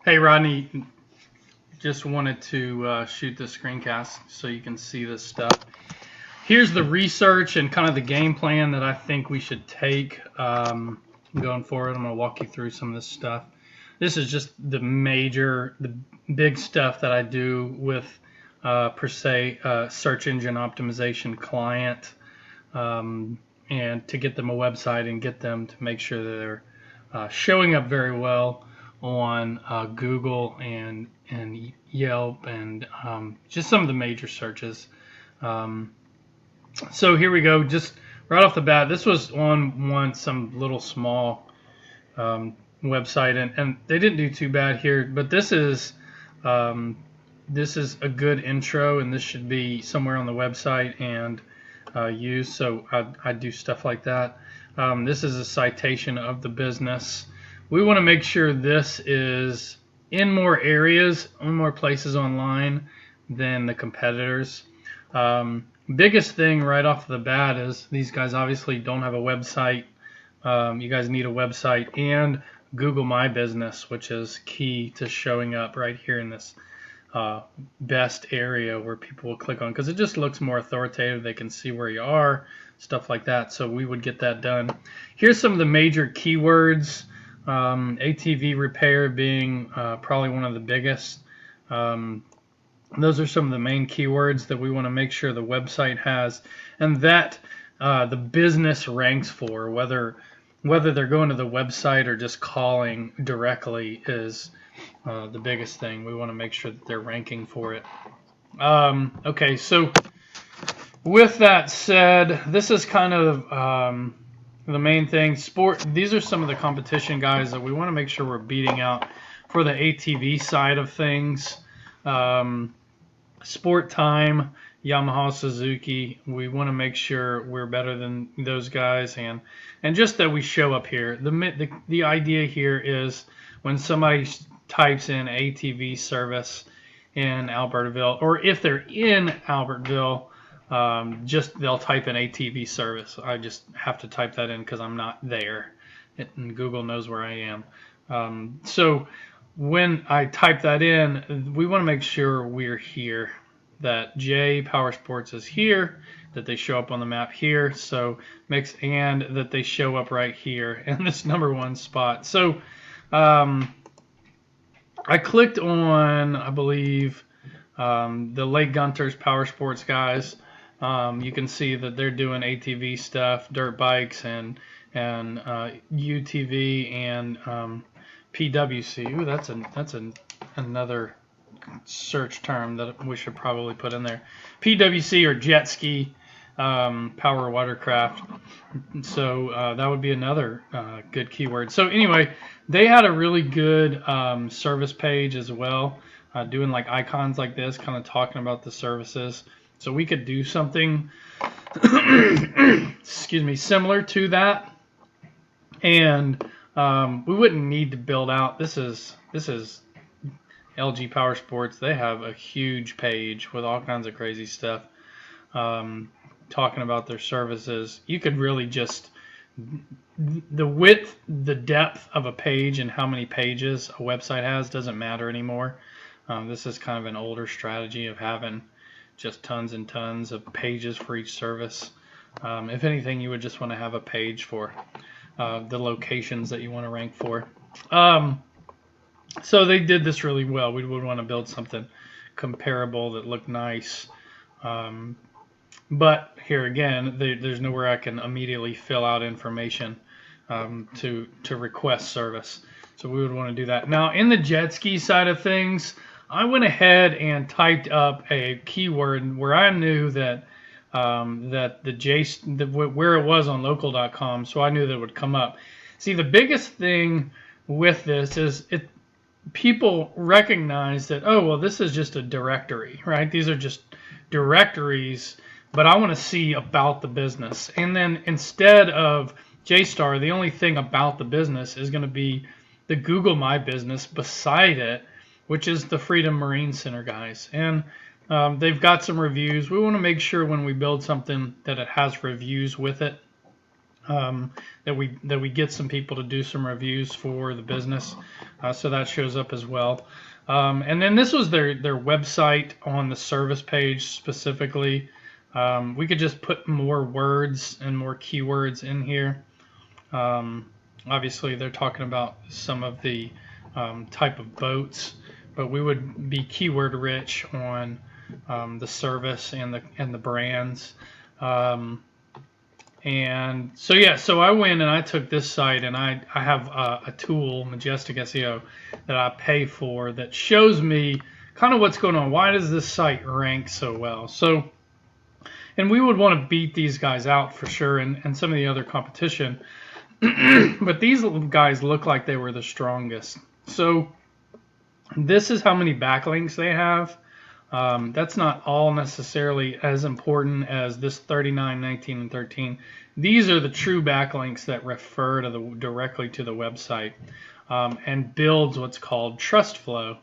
Hey Rodney, just wanted to shoot the screencast so you can see this stuff. Here's the research and kind of the game plan that I think we should take going forward. I'm going to walk you through some of this stuff. This is just the big stuff that I do with, per se, search engine optimization client, and to get them a website and get them to make sure that they're showing up very well on Google and Yelp and just some of the major searches. So here we go. Just right off the bat, this was on some little small website, and they didn't do too bad here. But this is a good intro, and this should be somewhere on the website and used. So I do stuff like that. This is a citation of the business. We want to make sure this is in more areas, in more places online than the competitors. Biggest thing right off the bat is these guys obviously don't have a website. You guys need a website and Google My Business, which is key to showing up right here in this best area where people will click on, because it just looks more authoritative. They can see where you are, stuff like that. So we would get that done. Here's some of the major keywords. ATV repair being probably one of the biggest. Those are some of the main keywords that we want to make sure the website has, and that the business ranks for. Whether they're going to the website or just calling directly is the biggest thing. We want to make sure that they're ranking for it. Okay, so with that said, this is kind of the main thing. These are some of the competition guys that we want to make sure we're beating out for the ATV side of things. Sport Time, Yamaha, Suzuki. We want to make sure we're better than those guys, and just that we show up here. The idea here is when somebody types in ATV service in Albertville, or if they're in Albertville, they'll type in ATV service. I just have to type that in because I'm not there, and Google knows where I am. So when I type that in, we want to make sure we're here, that J Powersports is here, that they show up on the map here, and that they show up right here in this #1 spot. So I clicked on, I believe, the Lake Gunter's Powersports guys. You can see that they're doing ATV stuff, dirt bikes, and UTV and PWC. Ooh, that's another search term that we should probably put in there. PWC, or jet ski, power watercraft. So that would be another good keyword. So anyway, they had a really good service page as well, doing like icons like this, kind of talking about the services. So we could do something excuse me, similar to that, and we wouldn't need to build out. This is LG Powersports. They have a huge page with all kinds of crazy stuff, talking about their services. You could really just, the width, the depth of a page and how many pages a website has doesn't matter anymore. This is kind of an older strategy of having just tons and tons of pages for each service. If anything, you would just want to have a page for the locations that you want to rank for. So they did this really well. We would want to build something comparable that looked nice. But here again, there's nowhere I can immediately fill out information to request service. So we would want to do that. Now, in the jet ski side of things, I went ahead and typed up a keyword where I knew that where it was on local.com, so I knew that it would come up. See, the biggest thing with this is people recognize that, oh, well, this is just a directory, right? These are just directories, but I want to see about the business. And then instead of JStar, the only thing about the business is going to be the Google My Business beside it, which is the Freedom Marine Center guys. And they've got some reviews. We want to make sure when we build something that it has reviews with it. that we get some people to do some reviews for the business, so that shows up as well. And then this was their website on the service page specifically. We could just put more words and more keywords in here. Obviously, they're talking about some of the type of boats, but we would be keyword rich on the service and the brands. And so yeah, so I went and I took this site, and I have a tool, Majestic SEO, that I pay for that shows me kind of what's going on. Why does this site rank so well? So, and we would want to beat these guys out for sure, and some of the other competition. But these guys look like they were the strongest. So this is how many backlinks they have. That's not all necessarily as important as this 39, 19, and 13. These are the true backlinks that refer to directly to the website, and builds what's called trust flow.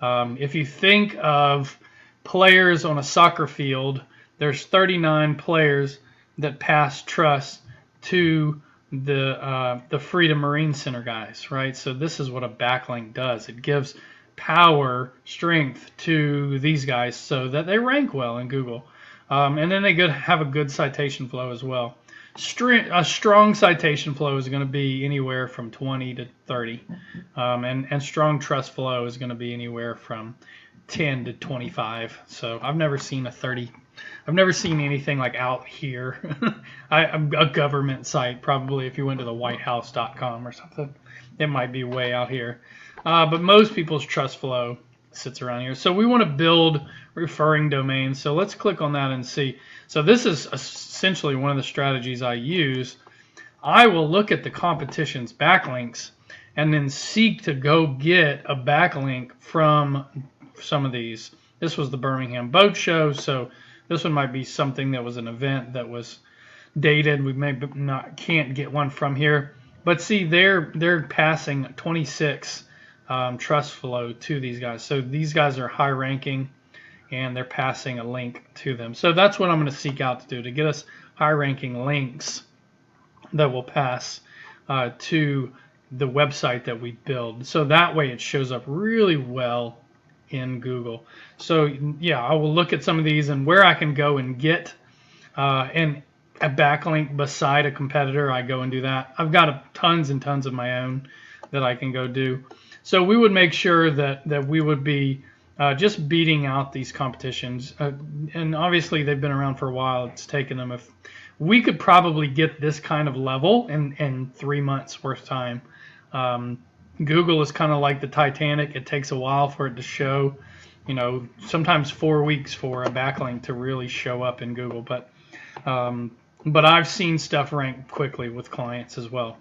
If you think of players on a soccer field, there's 39 players that pass trust to the Freedom Marine Center guys, right? So this is what a backlink does. It gives power, strength to these guys so that they rank well in Google. And then they have a good citation flow as well. A strong citation flow is going to be anywhere from 20 to 30. And strong trust flow is going to be anywhere from 10 to 25. So I've never seen a 30. I've never seen anything like out here. A government site, probably if you went to the whitehouse.com or something, it might be way out here. But most people's trust flow sits around here. So we want to build referring domains. So let's click on that and see. So this is essentially one of the strategies I use. I will look at the competition's backlinks and then seek to go get a backlink from some of these. This was the Birmingham Boat Show, so this one might be something that was an event that was dated. We can't get one from here. But see, they're passing 26 trust flow to these guys. So these guys are high ranking, and they're passing a link to them. So that's what I'm going to seek out to do, to get us high ranking links that will pass to the website that we build. So that way it shows up really well in Google. So yeah, I will look at some of these and where I can go and get and a backlink beside a competitor. I go and do that. I've got tons and tons of my own that I can go do. So we would make sure that we would be just beating out these competitions. And obviously they've been around for a while. It's taken them. If we could probably get this kind of level in 3 months worth of time. Google is kind of like the Titanic. It takes a while for it to show, sometimes 4 weeks for a backlink to really show up in Google. But I've seen stuff rank quickly with clients as well.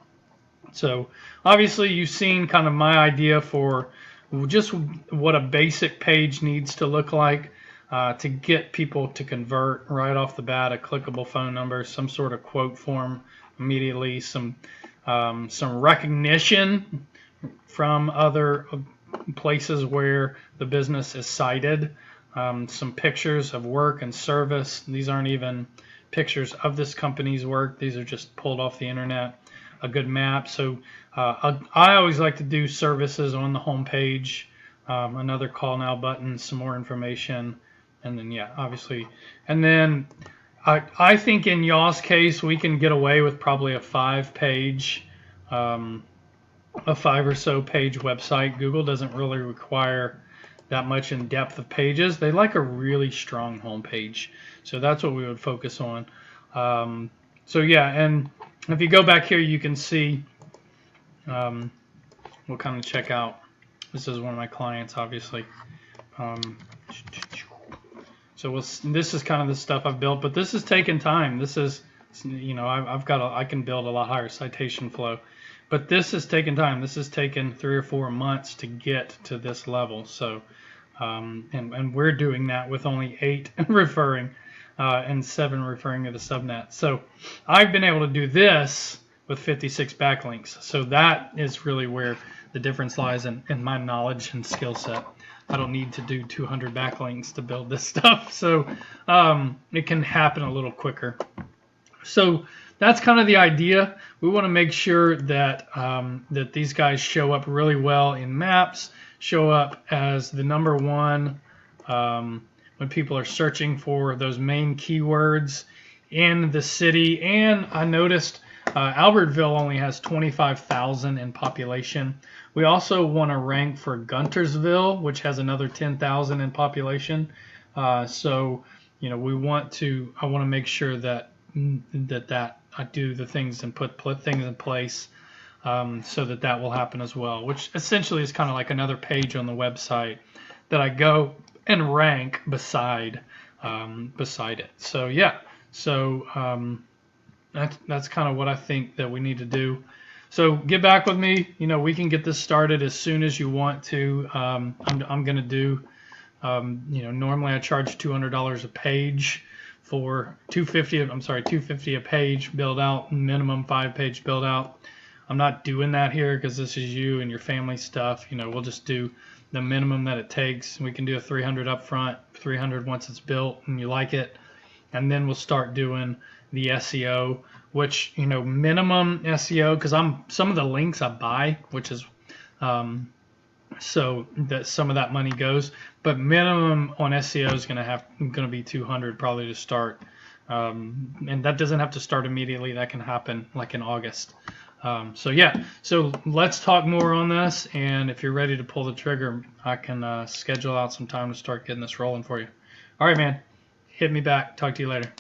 So obviously you've seen kind of my idea for just what a basic page needs to look like to get people to convert right off the bat. A clickable phone number, some sort of quote form immediately, some recognition from other places where the business is cited, some pictures of work and service. These aren't even pictures of this company's work. These are just pulled off the internet. A good map. So I always like to do services on the home page, another call now button, some more information, and then yeah, obviously. And then I think in y'all's case we can get away with probably a 5 or so page website. Google doesn't really require that much in depth of pages. They like a really strong home page, so that's what we would focus on. So yeah, and if you go back here, you can see, we'll kind of check out. This is one of my clients, obviously. So this is kind of the stuff I've built, but this is taking time. This is, I can build a lot higher citation flow, but this is taking time. This has taken 3 or 4 months to get to this level. So, and we're doing that with only 8 referring. And 7 referring to the subnet. So I've been able to do this with 56 backlinks. So that is really where the difference lies in my knowledge and skill set. I don't need to do 200 backlinks to build this stuff. So it can happen a little quicker. So that's kind of the idea. We want to make sure that that these guys show up really well in maps, show up as the number one when people are searching for those main keywords in the city. And I noticed Albertville only has 25,000 in population. We also want to rank for Guntersville, which has another 10,000 in population. So, you know, I want to make sure that I do the things and put things in place so that will happen as well, which essentially is kind of like another page on the website that I go and rank beside it. So yeah, so that's kind of what I think that we need to do. So get back with me. You know, we can get this started as soon as you want to. I'm going to do, you know, normally I charge $200 a page for $250 a page build out, minimum 5-page build out. I'm not doing that here because this is you and your family stuff. You know, we'll just do the minimum that it takes. We can do a 300 up front, 300 once it's built and you like it, and then we'll start doing the SEO, which, you know, minimum SEO, because some of the links I buy, which is so that some of that money goes, but minimum on SEO is going to be 200 probably to start, and that doesn't have to start immediately. That can happen like in August. So yeah, so let's talk more on this, and if you're ready to pull the trigger, I can schedule out some time to start getting this rolling for you. All right, man, hit me back. Talk to you later.